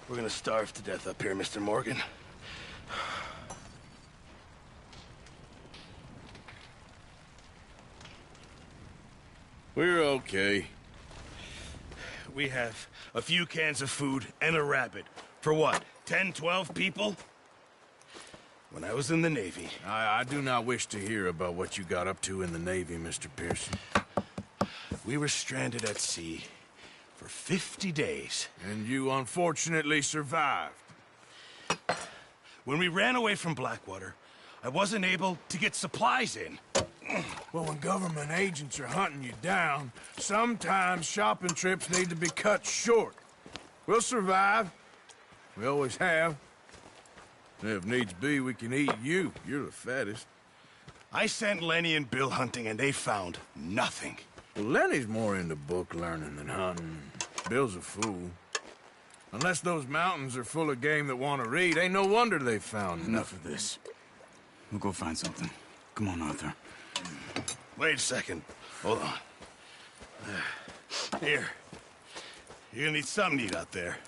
We're gonna starve to death up here, Mr. Morgan. We're okay. We have a few cans of food and a rabbit. For what, 10, 12 people? When I was in the Navy... I do not wish to hear about what you got up to in the Navy, Mr. Pearson. We were stranded at sea for 50 days. And you unfortunately survived. When we ran away from Blackwater, I wasn't able to get supplies in. Well, when government agents are hunting you down, sometimes shopping trips need to be cut short. We'll survive. We always have. If needs be, we can eat you. You're the fattest. I sent Lenny and Bill hunting, and they found nothing. Well, Lenny's more into book learning than hunting. Bill's a fool. Unless those mountains are full of game that want to read, ain't no wonder they found Enough of this. We'll go find something. Come on, Arthur. Wait a second. Hold on. Here. You're gonna need something to eat out there.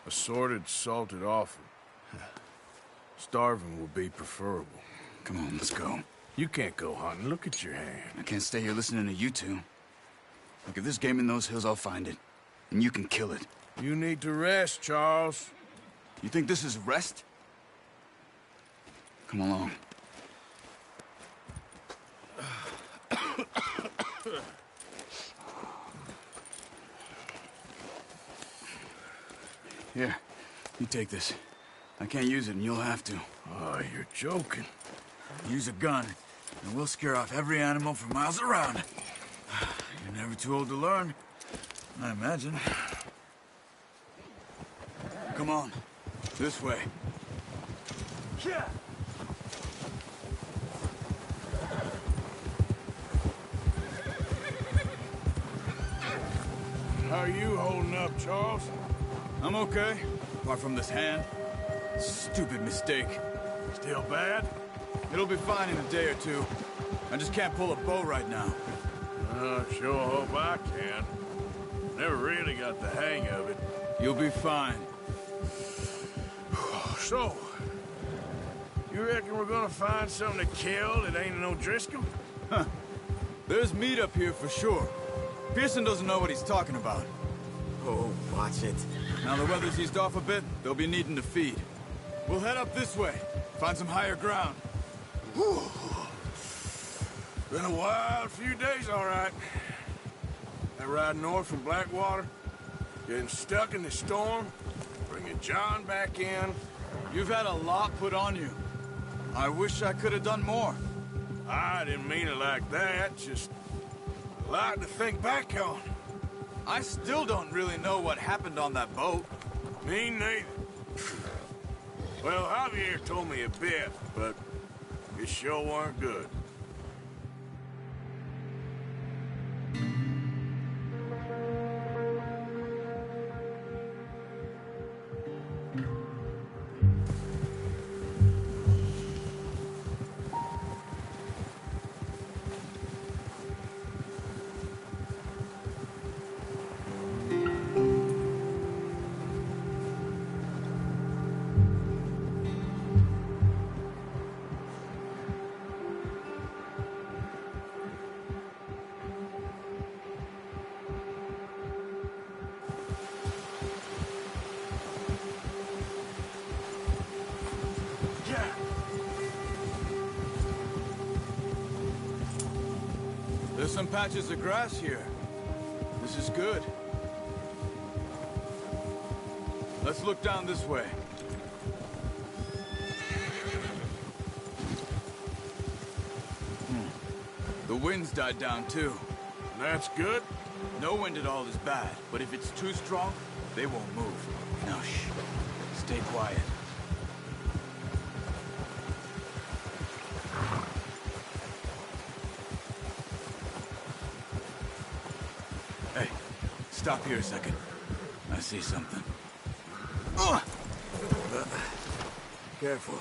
Assorted, salted offal. Starving will be preferable. Come on, let's go. You can't go hunting. Look at your hand. I can't stay here listening to you two. Look, if there's game in those hills, I'll find it. And you can kill it. You need to rest, Charles. You think this is rest? Come along. Here, you take this. I can't use it, and you'll have to. Oh, you're joking. Use a gun, and we'll scare off every animal for miles around. You're never too old to learn, I imagine. Come on, this way. Yeah. How are you holding up, Charles? I'm okay, apart from this hand. Stupid mistake. Still bad? It'll be fine in a day or two. I just can't pull a bow right now. Sure hope I can. Never really got the hang of it. You'll be fine. So, you reckon we're gonna find something to kill that ain't no Driscoll? Huh. There's meat up here for sure. Pearson doesn't know what he's talking about. Oh, watch it. Now the weather's eased off a bit, they'll be needing to feed. We'll head up this way, find some higher ground. Whew. Been a wild few days, all right. That ride north from Blackwater, getting stuck in the storm, bringing John back in. You've had a lot put on you. I wish I could have done more. I didn't mean it like that, just a lot to think back on. I still don't really know what happened on that boat. Me neither. Well, Javier told me a bit, but it sure weren't good. There's some patches of grass here. This is good. Let's look down this way. The wind's died down too. That's good. No wind at all is bad, but if it's too strong, they won't move. Now shh. Stay quiet. Hey, stop here a second. I see something. Careful.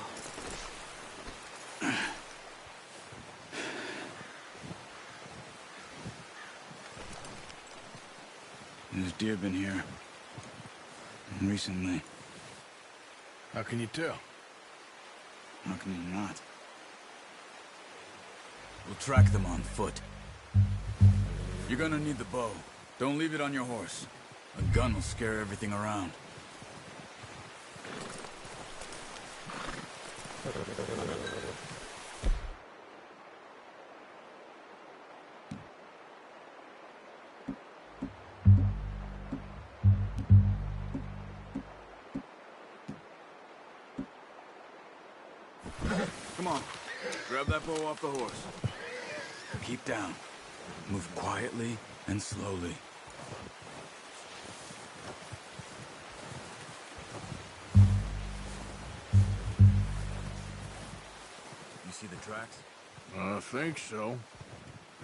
There's deer been here. Recently. How can you tell? How can you not? We'll track them on foot. You're gonna need the bow. Don't leave it on your horse. A gun will scare everything around. Come on. Grab that bow off the horse. Keep down. Move quietly and slowly. You see the tracks? I think so.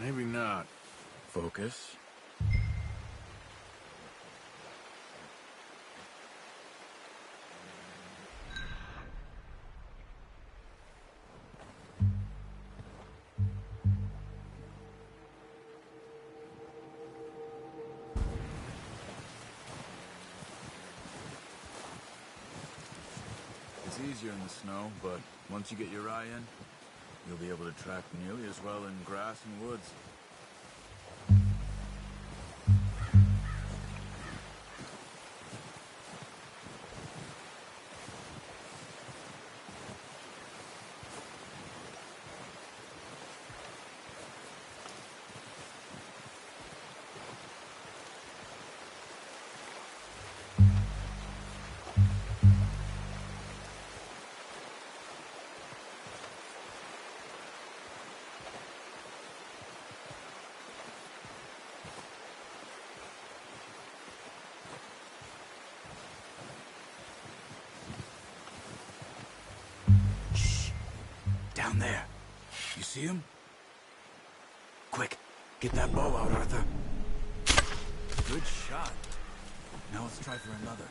Maybe not. Focus. It's easier in the snow, but once you get your eye in, you'll be able to track nearly as well in grass and woods. Down there. You see him? Quick, get that bow out, Arthur. Good shot. Now let's try for another.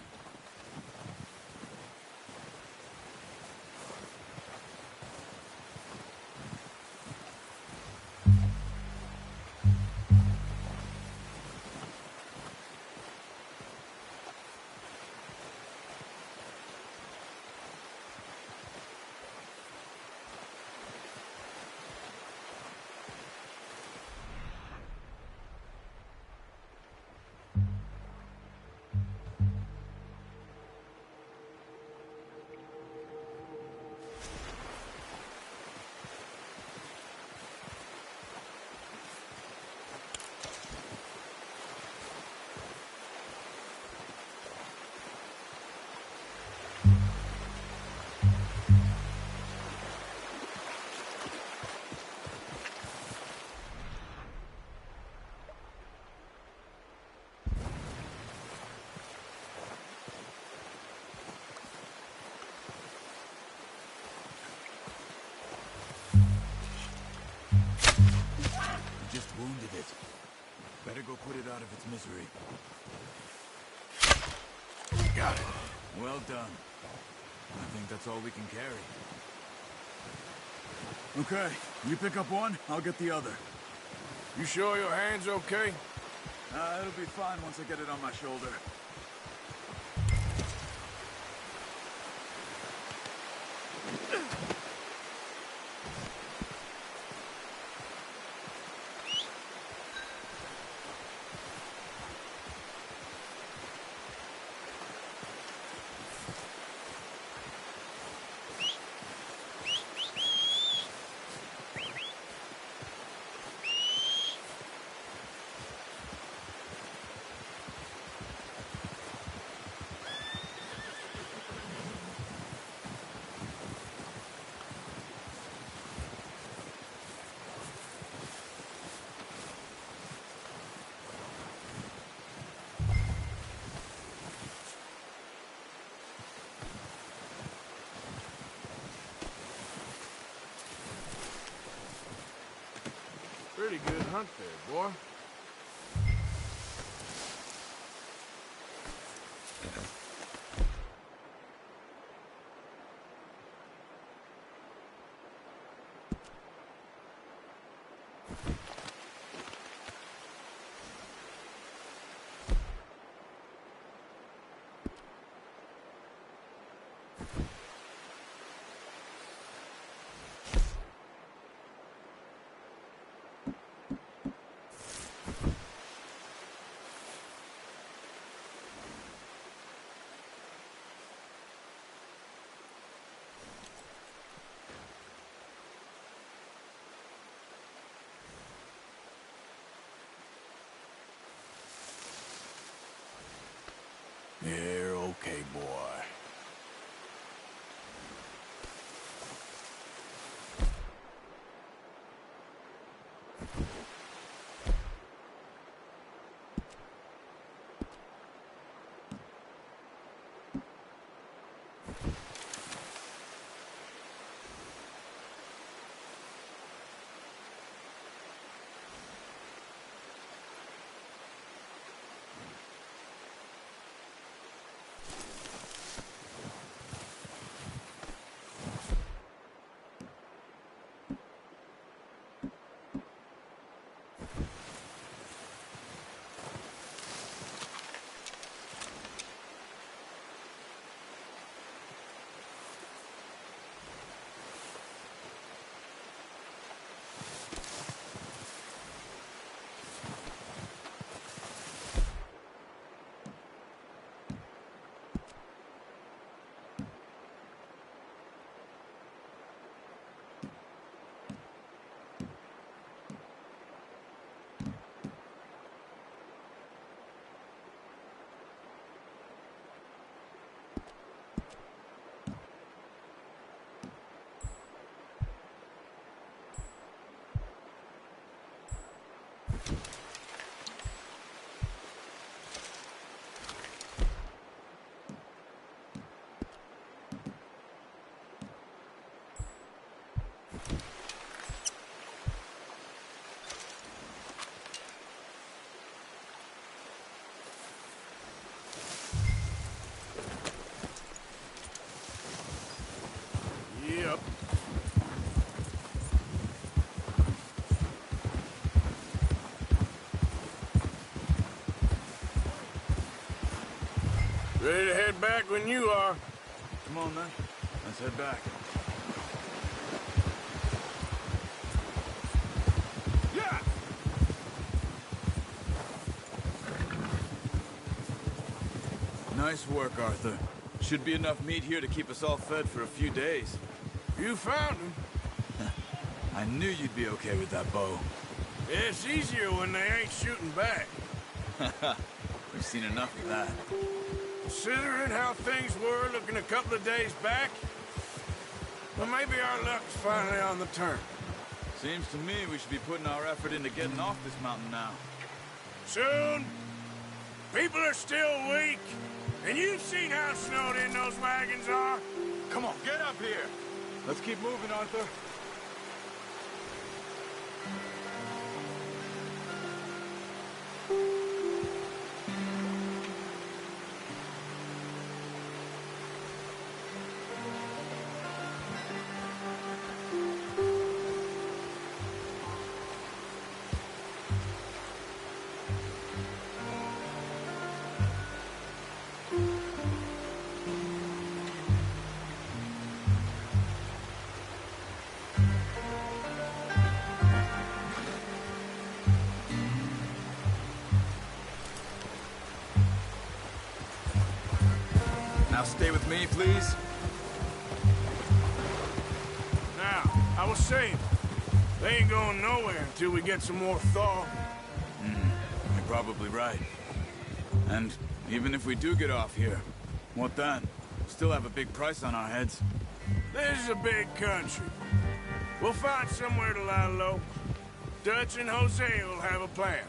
Just wounded it. Better go put it out of its misery. Got it. Well done. I think that's all we can carry. Okay, you pick up one, I'll get the other. You sure your hand's okay? It'll be fine once I get it on my shoulder. Pretty good hunt there, boy. You're okay, boy. Yep. Ready to head back when you are. Come on, then. Let's head back. Yeah! Nice work, Arthur. Should be enough meat here to keep us all fed for a few days. You found him. I knew you'd be okay with that bow. It's easier when they ain't shooting back. We've seen enough of that. Considering how things were looking a couple of days back, well, maybe our luck's finally on the turn. Seems to me we should be putting our effort into getting off this mountain now. Soon. People are still weak. And you've seen how snowed in those wagons are. Come on, get up here! Let's keep moving, Arthur. Now stay with me, please. Now, I was saying, they ain't going nowhere until we get some more thaw. You're probably right. And even if we do get off here, what then? Still have a big price on our heads. This is a big country. We'll find somewhere to lie low. Dutch and Jose will have a plan.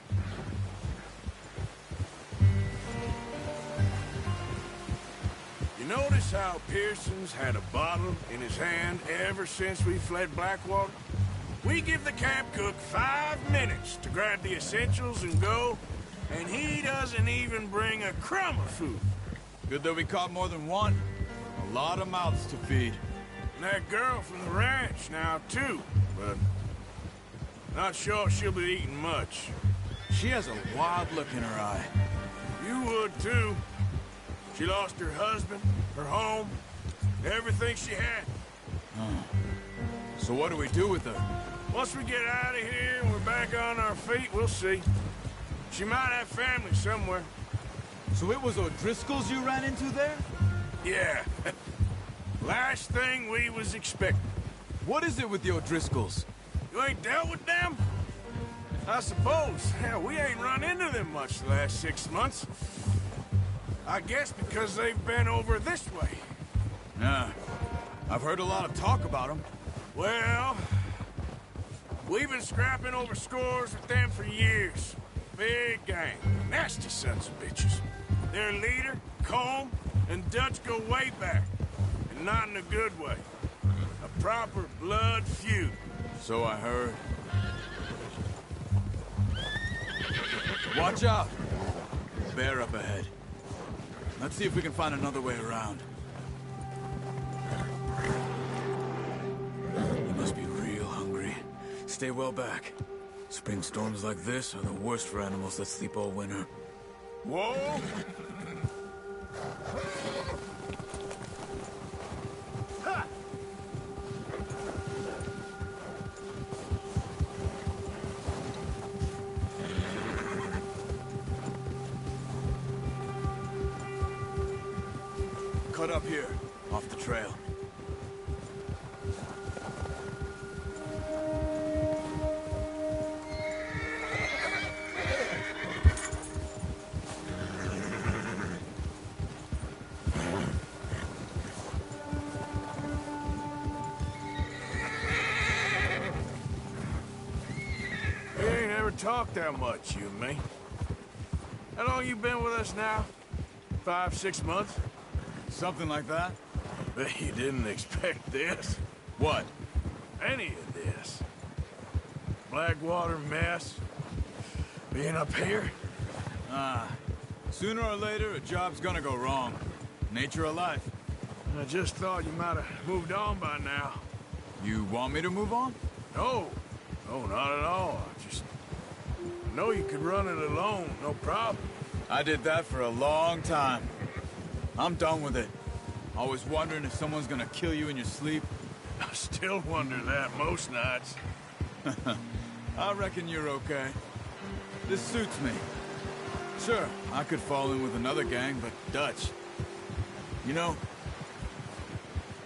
You notice how Pearson's had a bottle in his hand ever since we fled Blackwater? We give the camp cook 5 minutes to grab the essentials and go, and he doesn't even bring a crumb of food. Good that we caught more than one. A lot of mouths to feed. And that girl from the ranch now, too, but not sure she'll be eating much. She has a wild look in her eye. You would, too. She lost her husband, her home, everything she had. So what do we do with her? Once we get out of here and we're back on our feet, we'll see. She might have family somewhere. So it was O'Driscoll's you ran into there? Yeah. Last thing we was expecting. What is it with the O'Driscolls? You ain't dealt with them? I suppose. Hell, we ain't run into them much the last 6 months. I guess because they've been over this way. Nah. I've heard a lot of talk about them. Well, we've been scrapping over scores with them for years. Big gang. Nasty sons of bitches. Their leader, Colm, and Dutch go way back. And not in a good way. A proper blood feud. So I heard. Watch out! Bear up ahead. Let's see if we can find another way around. You must be real hungry. Stay well back. Spring storms like this are the worst for animals that sleep all winter. Whoa! Ha! Cut up here, off the trail. We ain't ever talked that much, you and me. How long you been with us now? 5, 6 months? Something like that? Bet you didn't expect this. What? Any of this. Blackwater mess. Being up here. Sooner or later, a job's gonna go wrong. Nature of life. I just thought you might have moved on by now. You want me to move on? No. No, not at all. I know you could run it alone, no problem. I did that for a long time. I'm done with it. Always wondering if someone's gonna kill you in your sleep. I still wonder that most nights. I reckon you're okay. This suits me. Sure, I could fall in with another gang, but Dutch... You know,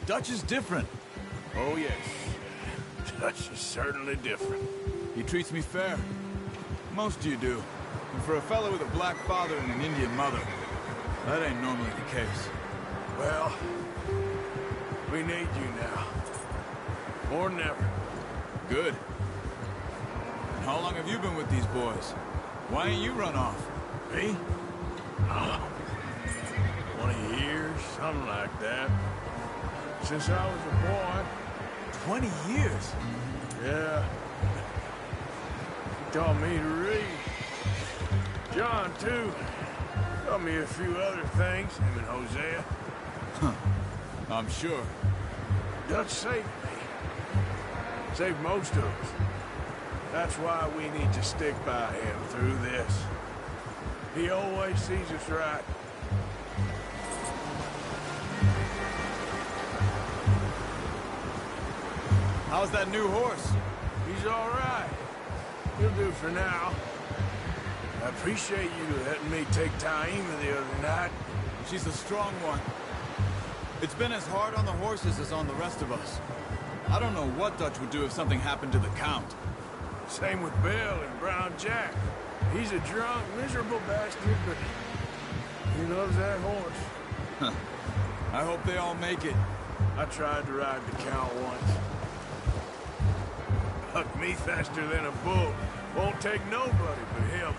Dutch is different. Oh, yes. Dutch is certainly different. He treats me fair. Most of you do. And for a fellow with a black father and an Indian mother, that ain't normally the case. Well, we need you now. More than ever. Good. And how long have you been with these boys? Why ain't you run off? Me? Oh, 20 years, something like that. Since I was a boy. 20 years? Yeah. He taught me to read. John, too. Taught me a few other things, him and Hosea. I'm sure. Dutch saved me. Saved most of us. That's why we need to stick by him through this. He always sees us right. How's that new horse? He's all right. He'll do for now. I appreciate you letting me take Taima the other night. She's a strong one. It's been as hard on the horses as on the rest of us. I don't know what Dutch would do if something happened to the Count. Same with Bill and Brown Jack. He's a drunk, miserable bastard, but he loves that horse. I hope they all make it. I tried to ride the Count once. Hucked me faster than a bull. Won't take nobody but him.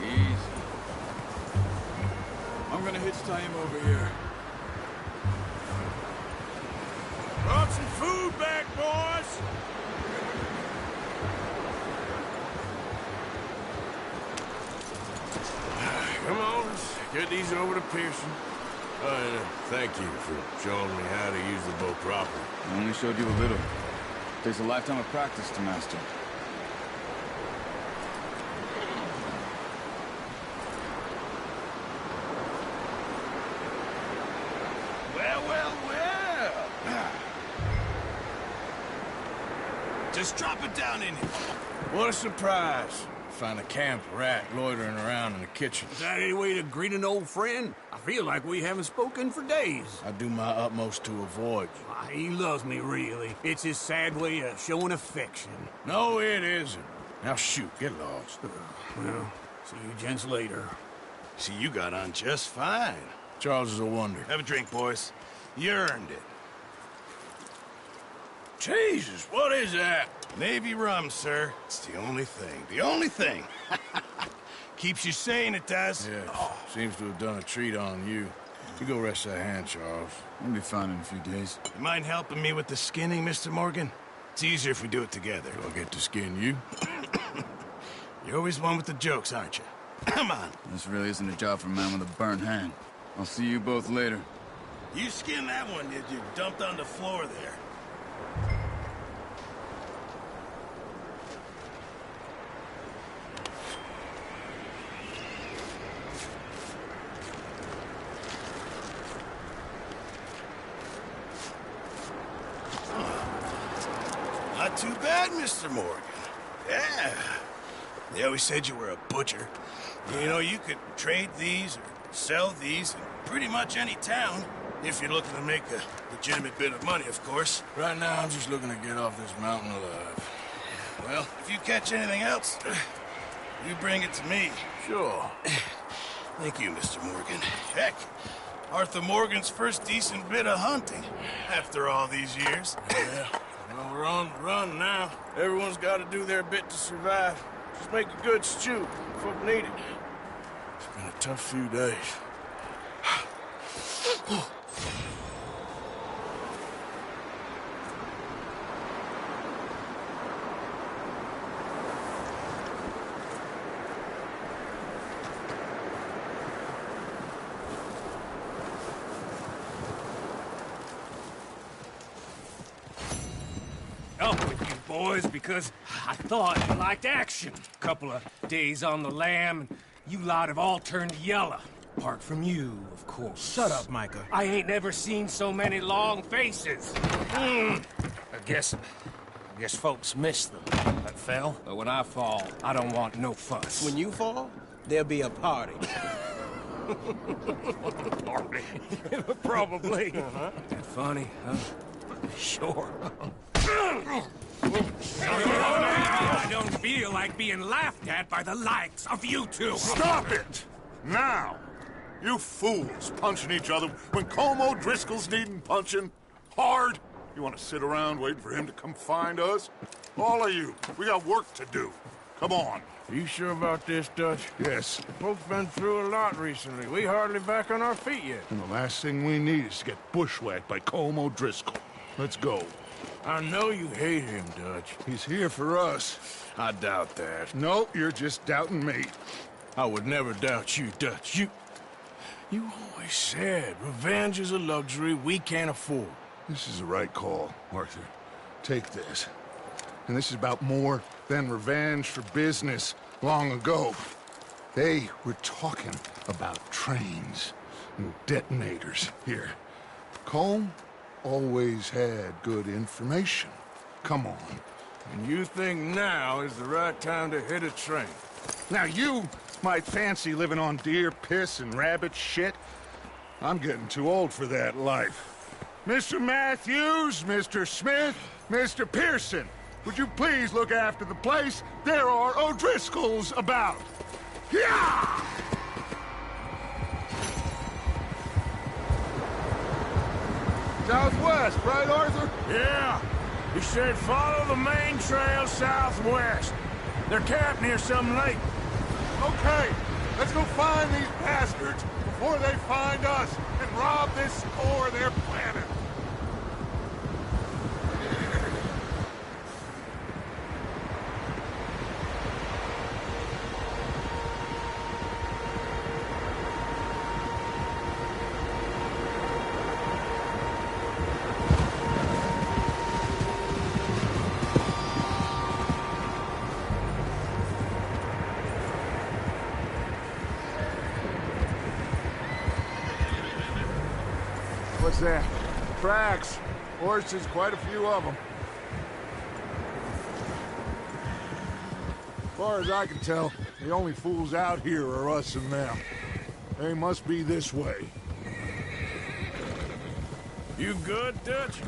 Easy. I'm gonna hitch tie him over here. Brought some food back, boys! Come on, let's get these over to Pearson. Thank you for showing me how to use the bow properly. I only showed you a little. Takes a lifetime of practice to master. Well. Just drop it down in here. What a surprise. Find a camp rat loitering around in the kitchen. Is that any way to greet an old friend? I feel like we haven't spoken for days. I do my utmost to avoid you. Why, he loves me, really. It's his sad way of showing affection. No, it isn't. Now shoot, get lost. Well, see you gents later. See, you got on just fine. Charles is a wonder. Have a drink, boys. You earned it. Jesus, what is that? Navy rum, sir. It's the only thing. The only thing. Keeps you sane, it does. Yeah, seems to have done a treat on you. You go rest that hand, Charles. We'll be fine in a few days. You mind helping me with the skinning, Mr. Morgan? It's easier if we do it together. Do I get to skin you? You're always one with the jokes, aren't you? Come on. This really isn't a job for a man with a burnt hand. I'll see you both later. You skinned that one you dumped on the floor there. Not too bad, Mr. Morgan. Yeah. They always said you were a butcher. You know, you could trade these or sell these in pretty much any town, if you're looking to make a legitimate bit of money, of course. Right now, I'm just looking to get off this mountain alive. Well, if you catch anything else, you bring it to me. Sure. Thank you, Mr. Morgan. Heck, Arthur Morgan's first decent bit of hunting after all these years. Yeah. Well, we're on the run now. Everyone's got to do their bit to survive. Just make a good stew. Folk need it. It's been a tough few days. Up with you boys because I thought you liked action. Couple of days on the lam, and you lot have all turned yellow. Apart from you, of course. Shut up, Micah. I ain't never seen so many long faces. I guess folks miss them. That fell. But when I fall, I don't want no fuss. When you fall, there'll be a party. Party. Probably. That funny, huh? Sure. I don't feel like being laughed at by the likes of you two. Stop it! Now! You fools punching each other when Colm O'Driscoll's needing punching. Hard! You want to sit around waiting for him to come find us? All of you, we got work to do. Come on. Are you sure about this, Dutch? Yes. Folks been through a lot recently. We hardly back on our feet yet. And the last thing we need is to get bushwhacked by Colm O'Driscoll. Let's go. I know you hate him, Dutch. He's here for us. I doubt that. No, you're just doubting me. I would never doubt you, Dutch. You always said revenge is a luxury we can't afford. This is the right call, Arthur. Take this. And this is about more than revenge for business long ago. They were talking about trains and detonators here. Colm always had good information. Come on. And you think now is the right time to hit a train? Now you might fancy living on deer piss and rabbit shit. I'm getting too old for that life. Mr. Matthews, Mr. Smith, Mr. Pearson, would you please look after the place? There are O'Driscolls about. Yeah! Southwest, right, Arthur? Yeah. He said follow the main trail southwest. They're camped near some lake. Okay, let's go find these bastards before they find us and rob this store they're planning. What's that? Tracks. Horses, quite a few of them. far as I can tell, the only fools out here are us and them. They must be this way. You good, Dutch?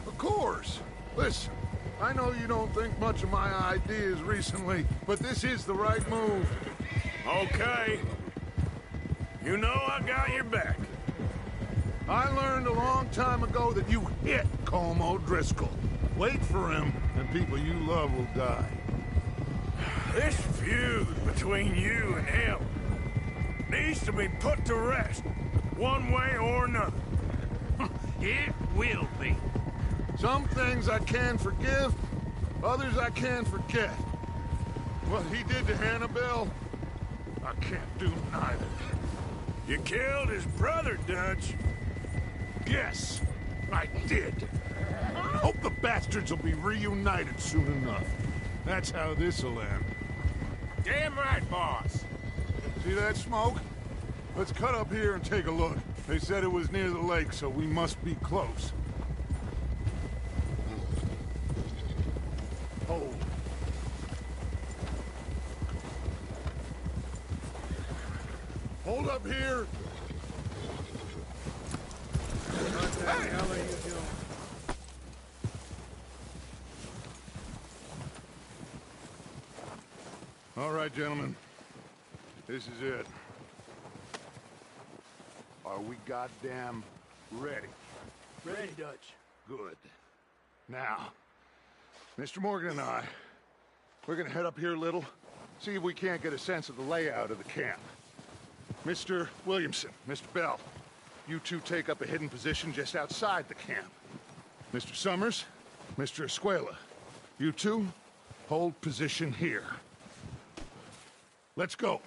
Of course. Listen, I know you don't think much of my ideas recently, but this is the right move. Okay. You know I got your back. I learned a long time ago that you hit Colm O'Driscoll. Wait for him, and people you love will die. This feud between you and him needs to be put to rest, one way or another. It will be. Some things I can forgive, others I can forget. What he did to Annabelle, I can't do neither. You killed his brother, Dutch. Yes, I did. Hope the bastards will be reunited soon enough. That's how this'll end. Damn right, boss. See that smoke? Let's cut up here and take a look. They said it was near the lake, so we must be close. Oh. Hold up here. What the hell are you doing? All right, gentlemen. This is it. Are we goddamn ready? Ready, Dutch. Good. Now, Mr. Morgan and I, we're gonna head up here a little, see if we can't get a sense of the layout of the camp. Mr. Williamson, Mr. Bell, you two take up a hidden position just outside the camp. Mr. Summers, Mr. Escuela, you two hold position here. Let's go.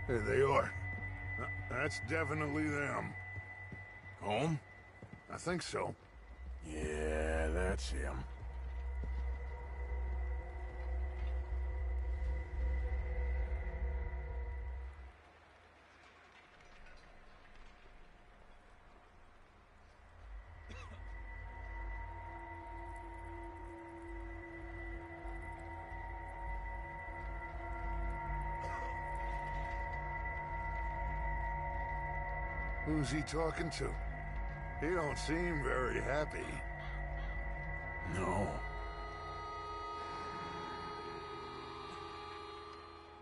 There they are. That's definitely them. Home? I think so. Yeah, that's him. Who's he talking to? He don't seem very happy. No.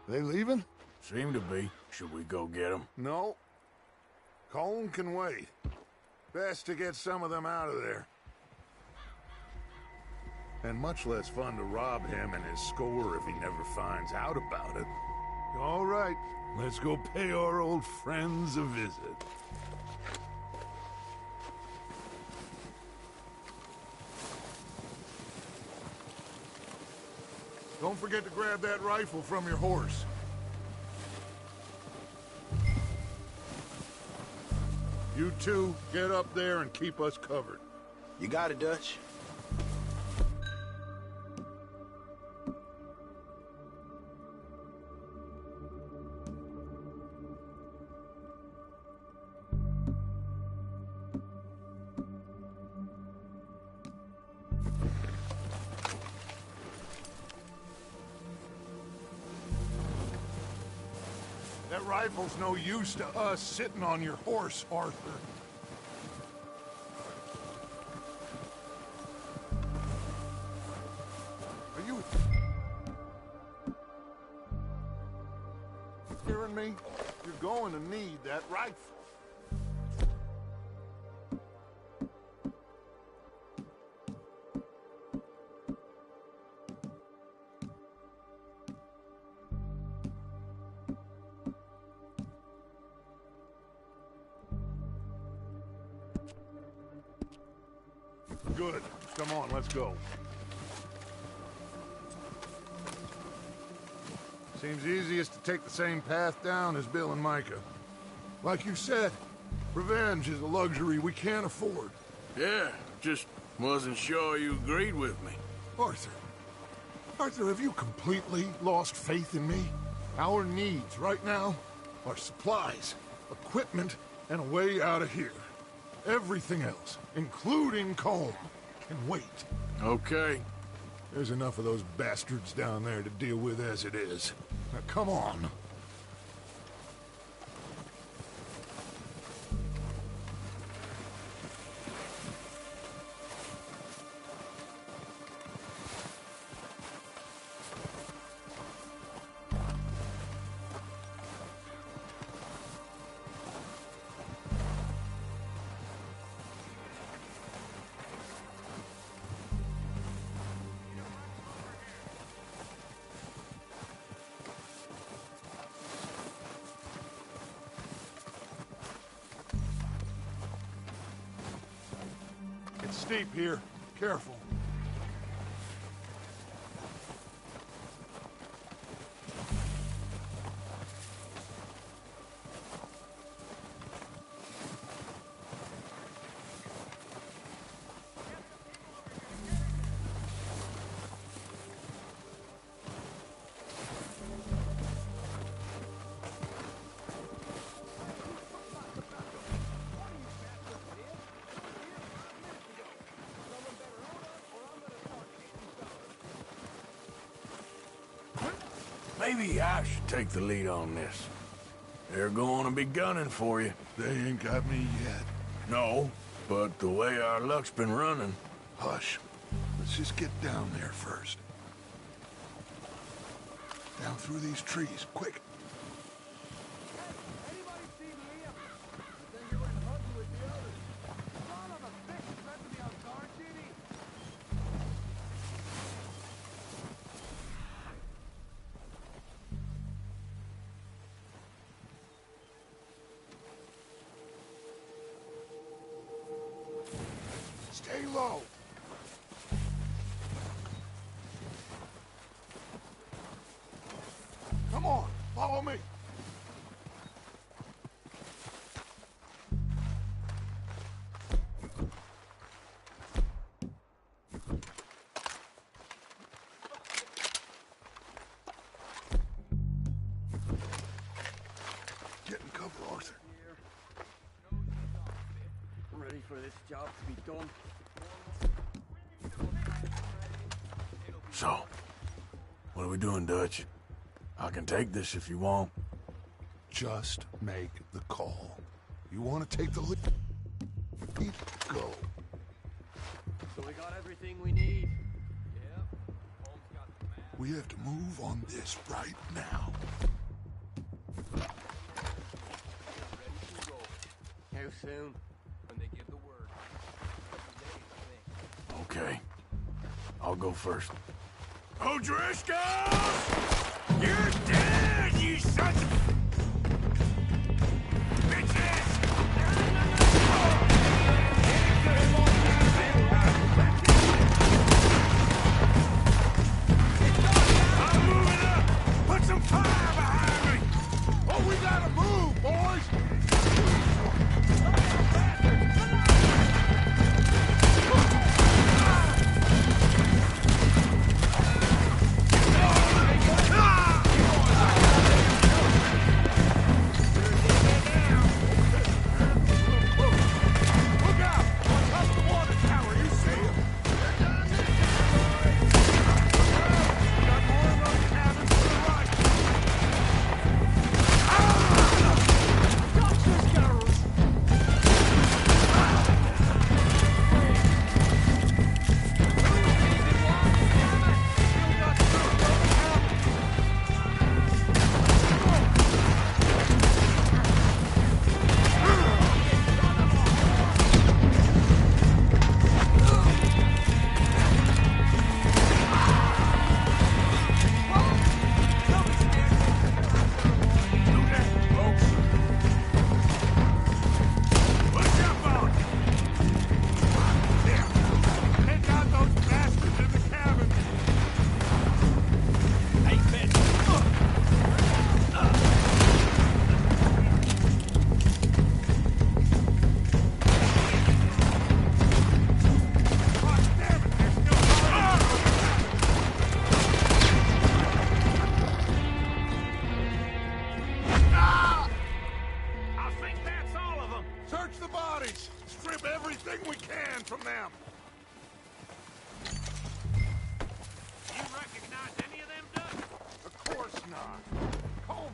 They leaving? Seem to be. Should we go get them? No. Colm can wait. Best to get some of them out of there. And much less fun to rob him and his score if he never finds out about it. All right, let's go pay our old friends a visit. Don't forget to grab that rifle from your horse. You two, get up there and keep us covered. You got it, Dutch. That rifle's no use to us sitting on your horse, Arthur. Are you hearing me? You're going to need that rifle. Good. Come on, let's go. Seems easiest to take the same path down as Bill and Micah. Like you said, revenge is a luxury we can't afford. Yeah, just wasn't sure you agreed with me. Arthur. Arthur, have you completely lost faith in me? Our needs right now are supplies, equipment, and a way out of here. Everything else, including Colm, can wait. Okay. There's enough of those bastards down there to deal with as it is. Now, come on. It's steep here. Careful. Maybe I should take the lead on this. They're going to be gunning for you. They ain't got me yet. No, but the way our luck's been running... Hush. Let's just get down there first. Down through these trees, quick. Stay low. Come on, follow me. Get in cover, Arthur. I'm ready for this job to be done. So, what are we doing, Dutch? I can take this if you want. Just make the call. You want to take the lead? Go. So we got everything we need. Yep. Holmes got the map. We have to move on this right now. Ready to go. How soon? When they give the word. Okay. I'll go first. O'Driscoll! You're dead, you sons of... I'm moving up! Put some fire behind me! Oh, we gotta move, boys!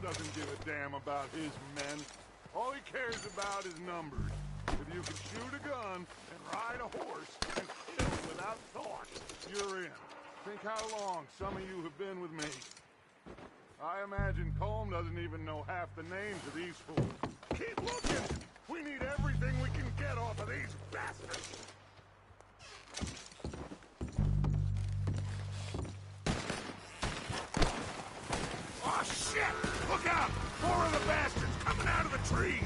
doesn't give a damn about his men. All he cares about is numbers. If you can shoot a gun and ride a horse and kill without thought, you're in. Think how long some of you have been with me. I imagine Colm doesn't even know half the names of these fools. Keep looking! We need everything we can get off of these bastards! Oh, shit! Look out! More of the bastards coming out of the trees!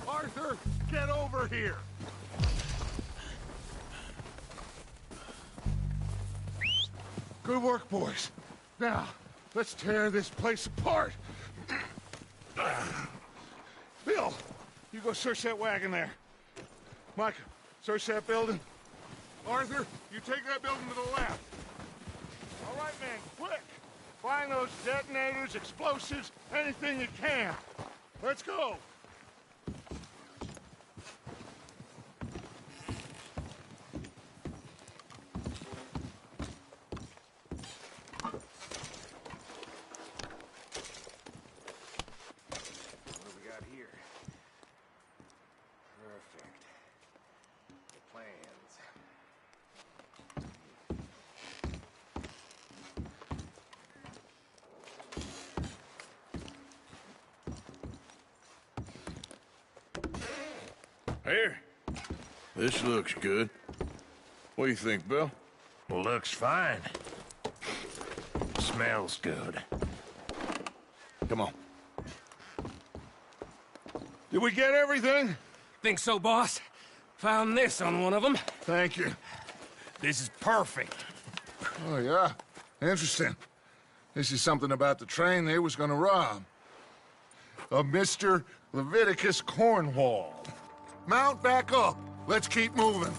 Arthur, get over here! Good work, boys. Now, let's tear this place apart. Bill, you go search that wagon there. Micah, search that building. Arthur, you take that building to the left. All right, man, quick. Find those detonators, explosives, anything you can. Let's go. Here. This looks good. What do you think, Bill? Looks fine. Smells good. Come on. Did we get everything? Think so, boss? Found this on one of them. Thank you. This is perfect. Oh, yeah? Interesting. This is something about the train they was gonna rob. A Mr. Leviticus Cornwall. Mount back up. Let's keep moving.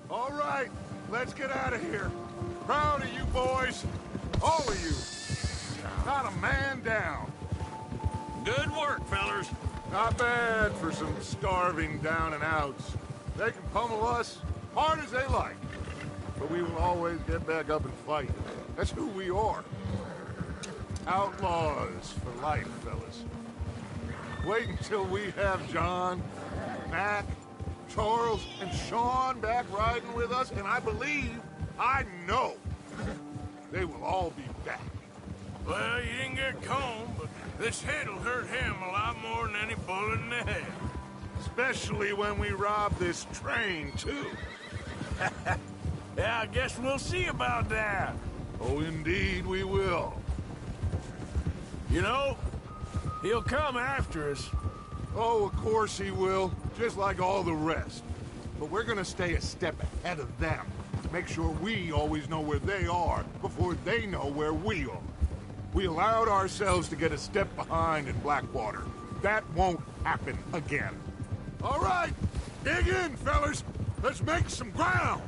All right, let's get out of here. Proud of you boys. All of you. Not a man down. Good work, fellers. Not bad for some starving down and outs. They can pummel us hard as they like. But we will always get back up and fight. That's who we are. Outlaws for life, fellas. Wait until we have John, Mac, Charles, and Sean back riding with us, and I know, they will all be back. Well, you didn't get Combe, but this hit'll hurt him a lot more than any bullet in the head. Especially when we rob this train, too. Yeah, I guess we'll see about that. Oh, indeed we will. You know, he'll come after us. Oh, of course he will, just like all the rest. But we're gonna stay a step ahead of them. Make sure we always know where they are before they know where we are. We allowed ourselves to get a step behind in Blackwater. That won't happen again. All right, dig in, fellas. Let's make some ground.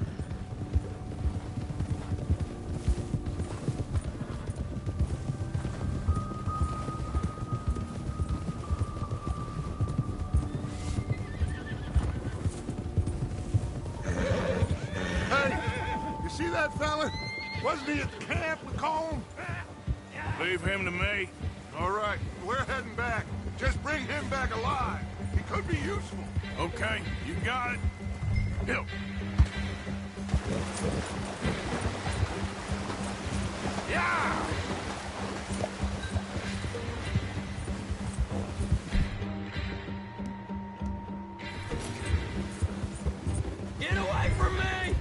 See that fella? Wasn't he at the camp with Colm? Leave him to me. All right, we're heading back. Just bring him back alive. He could be useful. Okay, you got it. Hill. Yeah! Get away from me!